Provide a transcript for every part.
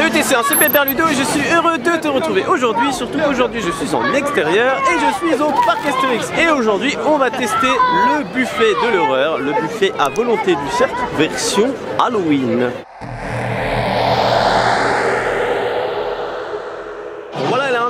Salut TC, c'est Pépère Ludo et je suis heureux de te retrouver aujourd'hui, surtout qu'aujourd'hui je suis en extérieur et je suis au parc Astérix. Et aujourd'hui on va tester le buffet de l'horreur, le buffet à volonté du cirque version Halloween.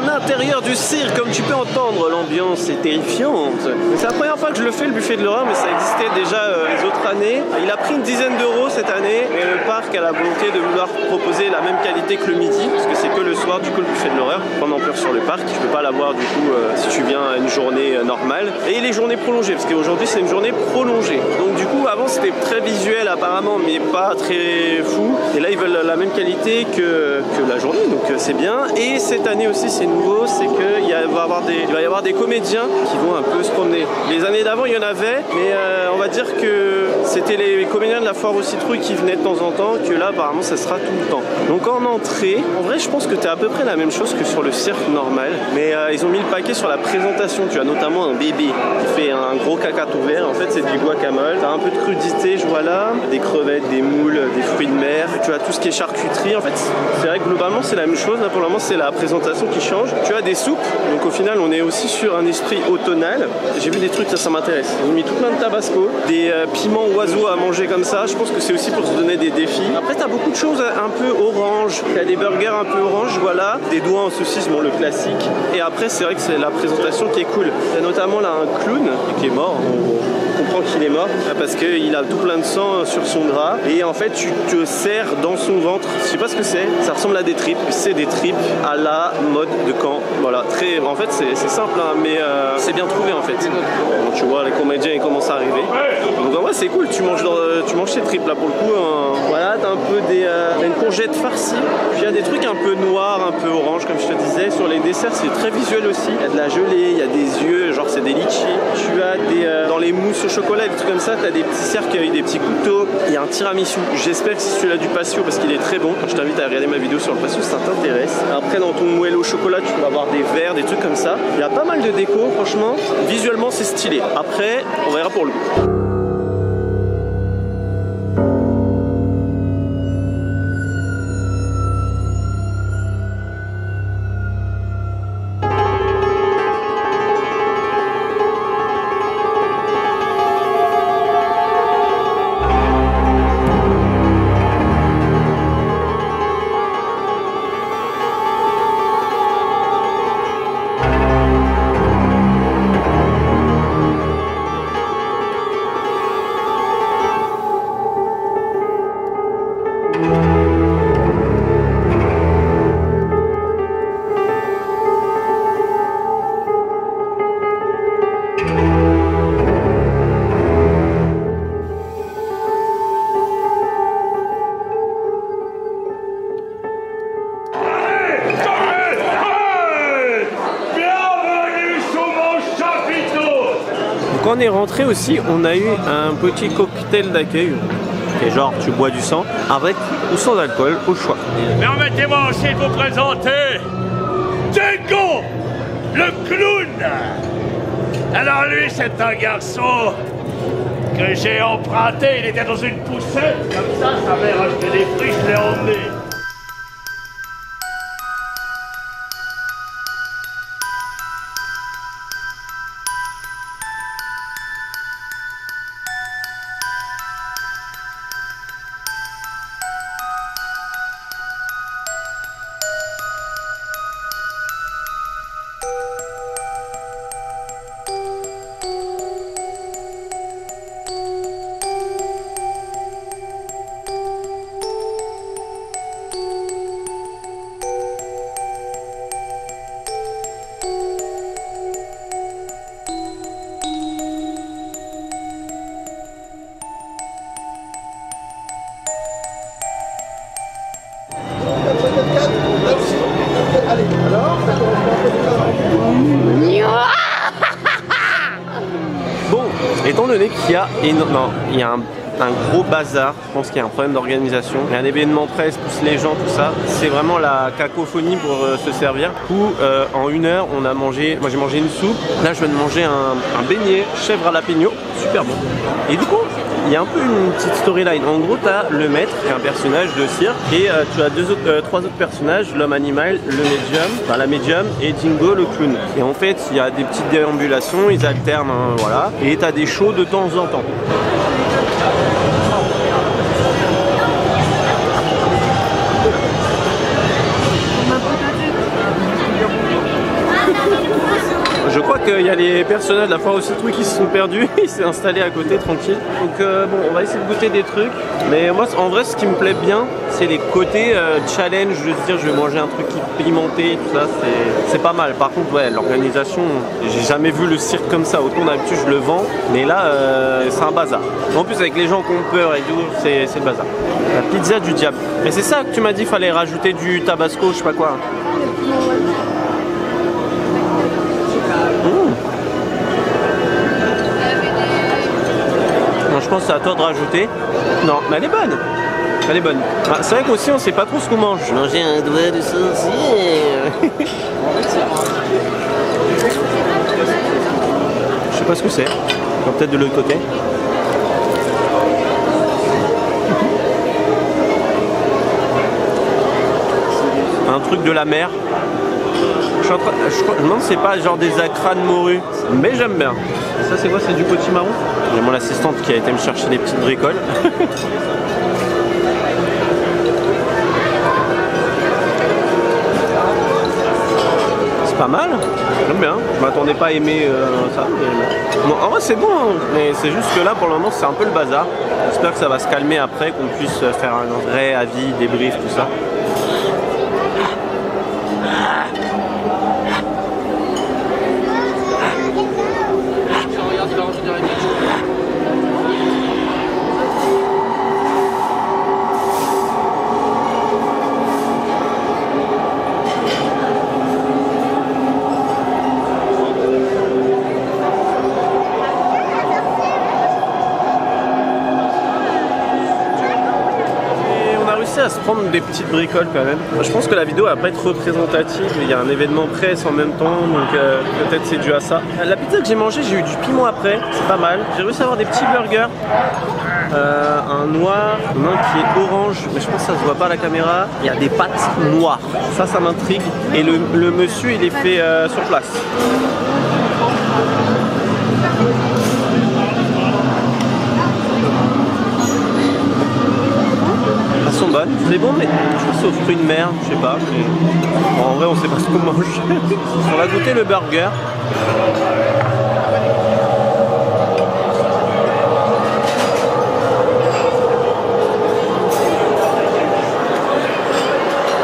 L'intérieur du cirque, comme tu peux entendre, l'ambiance est terrifiante. C'est la première fois que je le fais, le buffet de l'horreur, mais ça existait déjà les autres années. Il a pris une dizaine d'euros cette année, et le parc a la volonté de vouloir proposer la même qualité que le midi, parce que c'est que le soir, du coup, le buffet de l'horreur, pendant peur sur le parc. Tu peux pas l'avoir du coup si tu viens à une journée normale. Et les journées prolongées, parce qu'aujourd'hui c'est une journée prolongée. Donc du coup, avant c'était très visuel apparemment, mais pas très fou. Et là ils veulent la même qualité que la journée, donc c'est bien. Et cette année aussi c'est nouveau, c'est qu'il va y avoir des comédiens qui vont un peu se promener. Les années d'avant il y en avait, mais on va dire que c'était les comédiens de la foire aux citrouilles qui venaient de temps en temps, que là apparemment ça sera tout le temps. Donc en entrée, en vrai je pense que tu as à peu près la même chose que sur le cirque normal, mais ils ont mis le paquet sur la présentation. Tu as notamment un bébé qui fait un gros caca tout vert, en fait c'est du guacamole. Tu as un peu de crudité, je vois là, des crevettes, des moules, des fruits de mer, tu as tout ce qui est charcuterie. En fait c'est vrai que globalement c'est la même chose, là pour le moment c'est la présentation qui change. Tu as des soupes, donc au final on est aussi sur un esprit automnal. J'ai vu des trucs, ça m'intéresse. Ils ont mis tout plein de tabasco, des piments oiseaux à manger comme ça. Je pense que c'est aussi pour se donner des défis. Après tu as beaucoup de choses un peu orange, tu as des burgers un peu orange, voilà, des doigts en saucisse, bon le classique. Et après c'est vrai que c'est la présentation qui est cool. Il y a notamment là un clown qui est mort. On comprend qu'il est mort parce qu'il a tout plein de sang sur son drap et en fait tu te serres dans son ventre. Je sais pas ce que c'est, ça ressemble à des tripes. C'est des tripes à la mode de Caen. Voilà, en fait c'est simple hein, mais c'est bien trouvé en fait. Donc, tu vois les comédiens ils commencent à arriver. Donc en vrai c'est cool, tu manges ces tripes là pour le coup. Voilà, t'as un peu une courgette farcie. Puis il y a des trucs un peu noirs, un peu orange comme je te disais. Sur les desserts c'est très visuel aussi. Il y a de la gelée, il y a des yeux, genre c'est des litchis. Tu as dans les mousses au chocolat, des trucs comme ça, tu as des petits cercueils, des petits couteaux. Il y a un tiramisu. J'espère que c'est celui-là du patio parce qu'il est très bon. Je t'invite à regarder ma vidéo sur le patio si ça t'intéresse. Après dans ton moelle au chocolat, tu peux avoir des verres, des trucs comme ça. Il y a pas mal de déco, franchement. Visuellement c'est stylé. Après, on verra pour le goût. Quand on est rentré aussi, on a eu un petit cocktail d'accueil. Et genre, tu bois du sang avec ou sans alcool, au choix. Permettez-moi aussi de vous présenter Django, le clown. Alors lui, c'est un garçon que j'ai emprunté. Il était dans une poussette, comme ça, sa mère achetait des fruits, je l'ai emmené. Bon, étant donné qu'il y a un gros bazar, je pense qu'il y a un problème d'organisation, il y a un événement presse, plus les gens, tout ça, c'est vraiment la cacophonie pour se servir. Du coup, en 1 heure, on a mangé, moi j'ai mangé une soupe, là je viens de manger un beignet chèvre à jalapeno, super bon. Et du coup, Il y a un peu une petite storyline. En gros, tu as le maître, qui est un personnage de cirque, et tu as trois autres personnages, l'homme animal, le médium, enfin la médium, et Dingo, le clown. Et en fait, il y a des petites déambulations, ils alternent, hein, voilà, et tu as des shows de temps en temps. Je crois qu'il y a les personnages de la foire aux citrouilles qui se sont perdus, ils s'est installé à côté tranquille. Donc bon, on va essayer de goûter des trucs. Mais moi en vrai ce qui me plaît bien, c'est les côtés challenge, de se dire je vais manger un truc pimenté, tout ça, c'est pas mal. Par contre ouais, l'organisation, j'ai jamais vu le cirque comme ça. Autant d'habitude je le vends, mais là c'est un bazar. En plus avec les gens qui ont peur et tout, c'est le bazar. La pizza du diable. Mais c'est ça que tu m'as dit, fallait rajouter du tabasco, je sais pas quoi. Je pense que c'est à toi de rajouter. Non, mais elle est bonne. Elle est bonne. Ah, c'est vrai qu'aussi on sait pas trop ce qu'on mange. Manger un doigt de sorcier. Je sais pas ce que c'est. Peut-être de l'autre côté. Un truc de la mer. Je me demande si c'est pas genre des acras de morue. Mais j'aime bien. Ça c'est quoi? C'est du potimarron? Il y a mon assistante qui a été me chercher des petites bricoles. C'est pas mal, j'aime bien. Je m'attendais pas à aimer ça. Mais... Bon, en vrai c'est bon, hein. Mais c'est juste que là pour le moment c'est un peu le bazar. J'espère que ça va se calmer après, qu'on puisse faire un vrai avis, débrief, tout ça. À se prendre des petites bricoles quand même. Je pense que la vidéo va pas être représentative, il y a un événement presse en même temps, donc peut-être c'est dû à ça. La pizza que j'ai mangée, j'ai eu du piment après, c'est pas mal. J'ai réussi à avoir des petits burgers, un noir, un qui est orange, mais je pense que ça se voit pas à la caméra. Il y a des pâtes noires, ça m'intrigue. Et le monsieur il est fait sur place. Sont bonnes, c'est bon, mais je pense que c'est aux fruits de mer, je sais pas. Mais... en vrai, on sait pas ce qu'on mange. On va goûter le burger.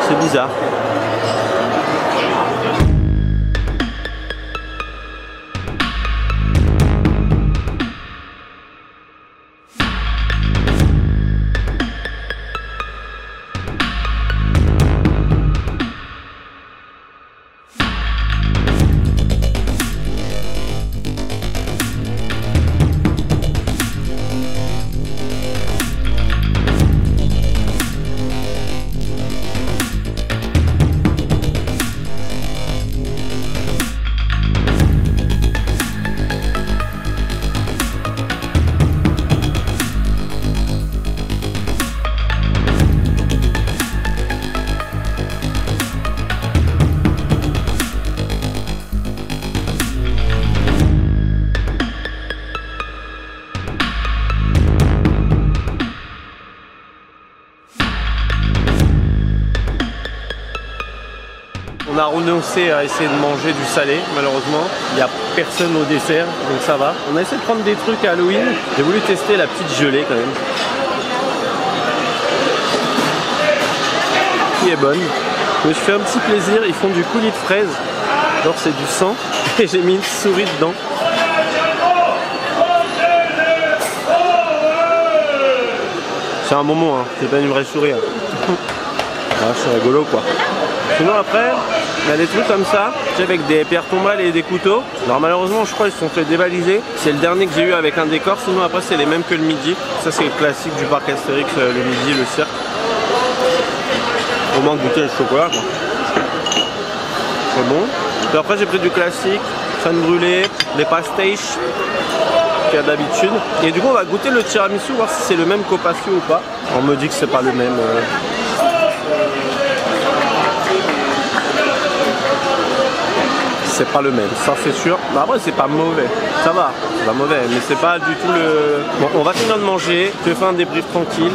C'est bizarre. On a renoncé à essayer de manger du salé, malheureusement. Il n'y a personne au dessert, donc ça va. On a essayé de prendre des trucs à Halloween. J'ai voulu tester la petite gelée quand même. Qui est bonne. Je me suis fait un petit plaisir. Ils font du coulis de fraises. Alors c'est du sang. Et j'ai mis une souris dedans. C'est un moment, hein. C'est pas une vraie souris. Hein. Ah, c'est rigolo quoi. Sinon après, il y a des trucs comme ça, avec des pierres tombales et des couteaux. Alors malheureusement je crois qu'ils se sont fait dévaliser. C'est le dernier que j'ai eu avec un décor, sinon après c'est les mêmes que le midi. Ça c'est le classique du parc Astérix, le midi, le cirque. Au moins goûter le chocolat quoi. C'est bon. Puis après j'ai pris du classique, crème brûlée, des pastéis, qu'il y a d'habitude. Et du coup, on va goûter le tiramisu, voir si c'est le même qu'au patio ou pas. On me dit que c'est pas le même. C'est pas le même, ça c'est sûr. Mais après, c'est pas mauvais. Ça va, c'est pas mauvais, mais c'est pas du tout le... Bon, on va finir de manger. Je vais faire un débrief tranquille.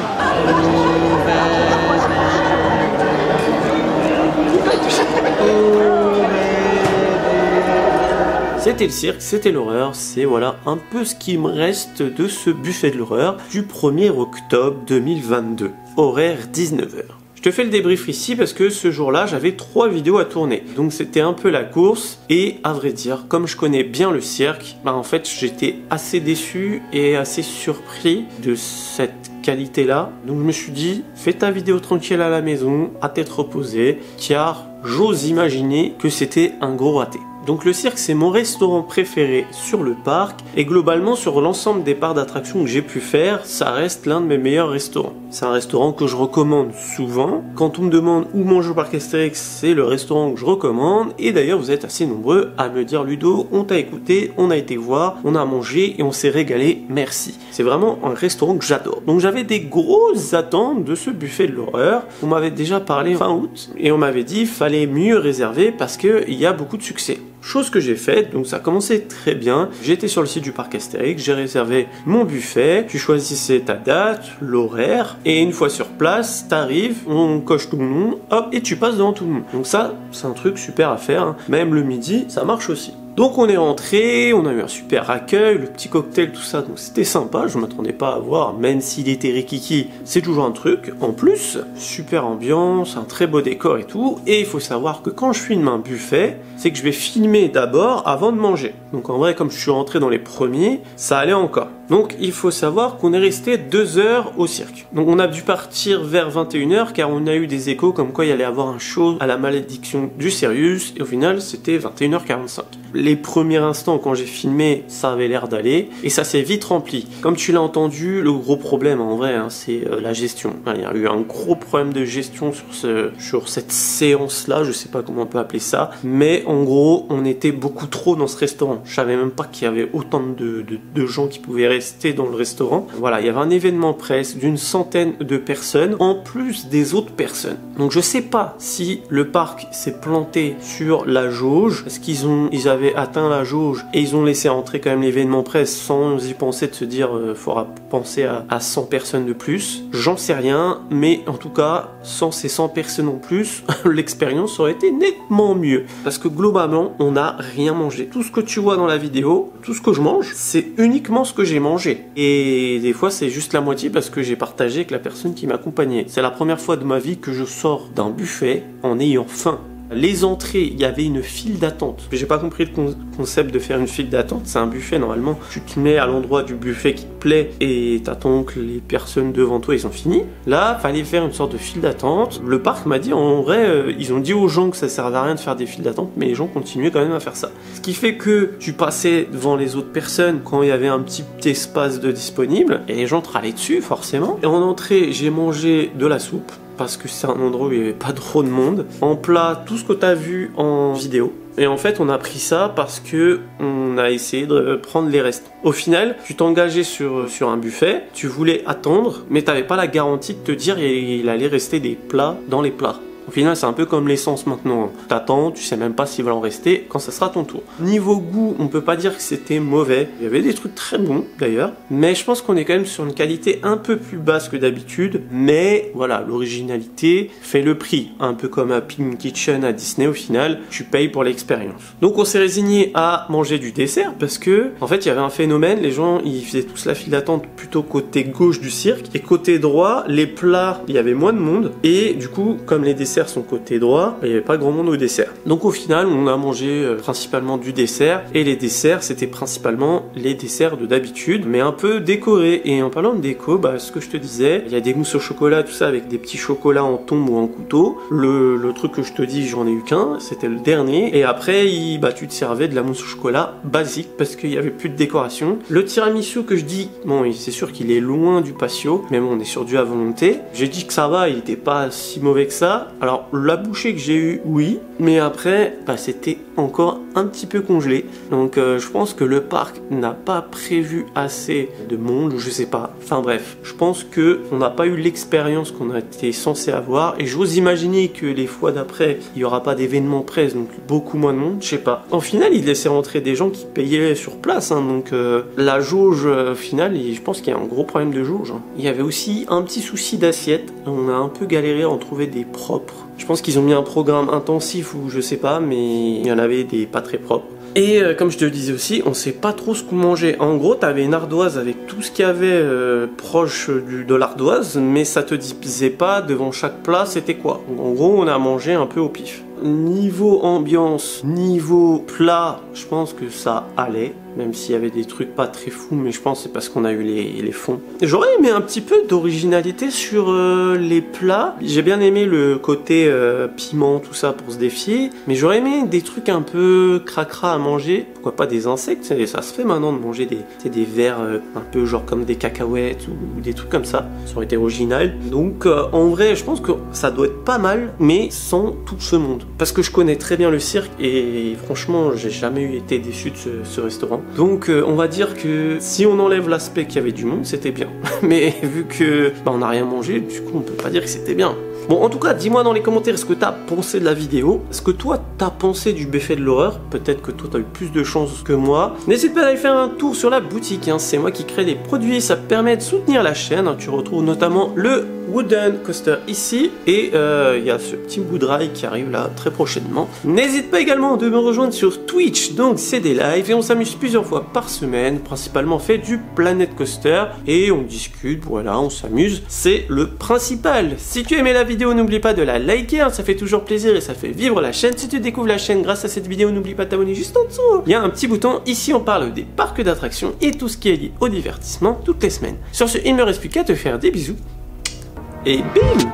C'était le cirque, c'était l'horreur, c'est voilà un peu ce qui me reste de ce buffet de l'horreur du 1er octobre 2022, horaire 19h. Je te fais le débrief ici parce que ce jour-là, j'avais 3 vidéos à tourner. Donc c'était un peu la course et à vrai dire, comme je connais bien le cirque, bah en fait j'étais assez déçu et assez surpris de cette qualité-là. Donc je me suis dit, fais ta vidéo tranquille à la maison, à tête reposée, car j'ose imaginer que c'était un gros raté. Donc le cirque, c'est mon restaurant préféré sur le parc et globalement sur l'ensemble des parcs d'attractions que j'ai pu faire, ça reste l'un de mes meilleurs restaurants. C'est un restaurant que je recommande souvent. Quand on me demande où manger au parc Astérix, c'est le restaurant que je recommande. Et d'ailleurs, vous êtes assez nombreux à me dire, Ludo, on t'a écouté, on a été voir, on a mangé et on s'est régalé, merci. C'est vraiment un restaurant que j'adore. Donc j'avais des grosses attentes de ce buffet de l'horreur. On m'avait déjà parlé fin août et on m'avait dit fallait mieux réserver parce qu'il y a beaucoup de succès. Chose que j'ai faite, donc ça a commencé très bien. J'étais sur le site du parc Astérix, j'ai réservé mon buffet, tu choisissais ta date, l'horaire, et une fois sur place, t'arrives, on coche tout le monde, hop, et tu passes devant tout le monde. Donc ça, c'est un truc super à faire, hein. Même le midi, ça marche aussi. Donc on est rentré, on a eu un super accueil, le petit cocktail, tout ça, donc c'était sympa, je m'attendais pas à voir, même s'il était rikiki, c'est toujours un truc. En plus, super ambiance, un très beau décor et tout, et il faut savoir que quand je filme un buffet, c'est que je vais filmer d'abord avant de manger. Donc en vrai, comme je suis rentré dans les premiers, ça allait encore. Donc il faut savoir qu'on est resté 2 heures au cirque. Donc on a dû partir vers 21h car on a eu des échos comme quoi il allait avoir un show à la malédiction du Sirius et au final c'était 21h45. Les premiers instants quand j'ai filmé, ça avait l'air d'aller et ça s'est vite rempli. Comme tu l'as entendu, le gros problème en vrai, hein, c'est la gestion. Il y a eu un gros problème de gestion sur cette séance-là, je sais pas comment on peut appeler ça, mais en gros on était beaucoup trop dans ce restaurant. Je savais même pas qu'il y avait autant de gens qui pouvaient rester dans le restaurant. Voilà, il y avait un événement presse d'une centaine de personnes en plus des autres personnes. Donc je sais pas si le parc s'est planté sur la jauge, est-ce qu'ils avaient atteint la jauge et ils ont laissé entrer quand même l'événement presse sans y penser de se dire faudra penser à 100 personnes de plus. J'en sais rien, mais en tout cas sans ces 100 personnes en plus, l'expérience aurait été nettement mieux. Parce que globalement, on n'a rien mangé. Tout ce que tu vois dans la vidéo, tout ce que je mange, c'est uniquement ce que j'ai mangé. Et des fois, c'est juste la moitié parce que j'ai partagé avec la personne qui m'accompagnait. C'est la première fois de ma vie que je sors d'un buffet en ayant faim. Les entrées, il y avait une file d'attente. J'ai pas compris le concept de faire une file d'attente. C'est un buffet, normalement. Tu te mets à l'endroit du buffet qui te plaît et t'attends que les personnes devant toi, ils ont fini. Là, fallait faire une sorte de file d'attente. Le parc m'a dit, en vrai, ils ont dit aux gens que ça servait à rien de faire des files d'attente, mais les gens continuaient quand même à faire ça. Ce qui fait que tu passais devant les autres personnes quand il y avait un petit espace de disponible et les gens te râlaient dessus, forcément. Et en entrée, j'ai mangé de la soupe. Parce que c'est un endroit où il n'y avait pas trop de monde. En plat, tout ce que tu as vu en vidéo. Et en fait, on a pris ça parce que on a essayé de prendre les restes. Au final, tu t'engageais sur un buffet, tu voulais attendre, mais tu n'avais pas la garantie de te dire qu'il allait rester des plats dans les plats. Au final, c'est un peu comme l'essence maintenant. T'attends, tu sais même pas s'il va en rester quand ça sera ton tour. Niveau goût, on peut pas dire que c'était mauvais. Il y avait des trucs très bons d'ailleurs. Mais je pense qu'on est quand même sur une qualité un peu plus basse que d'habitude. Mais voilà, l'originalité fait le prix. Un peu comme à Pink Kitchen à Disney au final, tu payes pour l'expérience. Donc on s'est résigné à manger du dessert parce que, en fait, il y avait un phénomène. Les gens, ils faisaient tous la file d'attente plutôt côté gauche du cirque. Et côté droit, les plats, il y avait moins de monde. Et du coup, comme les desserts son côté droit, il n'y avait pas grand monde au dessert. Donc au final, on a mangé principalement du dessert et les desserts, c'était principalement les desserts de d'habitude, mais un peu décorés. Et en parlant de déco, bah, ce que je te disais, il y a des mousses au chocolat, tout ça avec des petits chocolats en tombe ou en couteau. Le truc que je te dis, j'en ai eu qu'un, c'était le dernier. Et après, tu te servais de la mousse au chocolat basique parce qu'il n'y avait plus de décoration. Le tiramisu que je dis, bon, c'est sûr qu'il est loin du patio, mais bon, on est sur du à volonté. J'ai dit que ça va, il n'était pas si mauvais que ça. Alors la bouchée que j'ai eue, oui, mais après, bah, c'était encore un petit peu congelé. Donc je pense que le parc n'a pas prévu assez de monde, je sais pas. Enfin bref, je pense que on n'a pas eu l'expérience qu'on a été censé avoir, et j'ose imaginer que les fois d'après, il n'y aura pas d'événement presse, donc beaucoup moins de monde, je sais pas. En final, il laissait rentrer des gens qui payaient sur place, hein, donc la jauge finale, je pense qu'il y a un gros problème de jauge. Hein. Il y avait aussi un petit souci d'assiette, on a un peu galéré à en trouver des propres. Je pense qu'ils ont mis un programme intensif ou je sais pas, mais il y en avait des pas très propres. Et comme je te le disais aussi, on sait pas trop ce qu'on mangeait. En gros, t'avais une ardoise avec tout ce qu'il y avait proche de l'ardoise, mais ça te disait pas devant chaque plat c'était quoi. Donc, en gros, on a mangé un peu au pif. Niveau ambiance, niveau plat, je pense que ça allait. Même s'il y avait des trucs pas très fous, mais je pense que c'est parce qu'on a eu les fonds. J'aurais aimé un petit peu d'originalité sur les plats. J'ai bien aimé le côté piment, tout ça pour se défier. Mais j'aurais aimé des trucs un peu cracra à manger. Pourquoi pas des insectes? Ça se fait maintenant de manger des vers un peu genre comme des cacahuètes ou des trucs comme ça. Ça aurait été original. Donc en vrai, je pense que ça doit être pas mal, mais sans tout ce monde. Parce que je connais très bien le cirque et franchement, j'ai jamais été déçu de ce restaurant. Donc on va dire que si on enlève l'aspect qu'il y avait du monde, c'était bien. Mais vu que on n'a rien mangé, du coup on peut pas dire que c'était bien. Bon, en tout cas, dis-moi dans les commentaires ce que t'as pensé de la vidéo. Est-ce que toi, t'as pensé du buffet de l'horreur? Peut-être que toi, t'as eu plus de chance que moi. N'hésite pas à aller faire un tour sur la boutique. Hein. C'est moi qui crée des produits. Ça permet de soutenir la chaîne. Tu retrouves notamment le Wooden Coaster ici. Et il y a ce petit bout de rail qui arrive là très prochainement. N'hésite pas également de me rejoindre sur Twitch. Donc, c'est des lives. Et on s'amuse plusieurs fois par semaine. Principalement fait du Planet Coaster. Et on discute. Voilà, on s'amuse. C'est le principal. Si tu aimais la vidéo, n'oublie pas de la liker, hein, ça fait toujours plaisir et ça fait vivre la chaîne. Si tu découvres la chaîne grâce à cette vidéo, n'oublie pas de t'abonner juste en dessous. Il y a un petit bouton, ici on parle des parcs d'attractions et tout ce qui est lié au divertissement toutes les semaines. Sur ce, il ne me reste plus qu'à te faire des bisous et bim!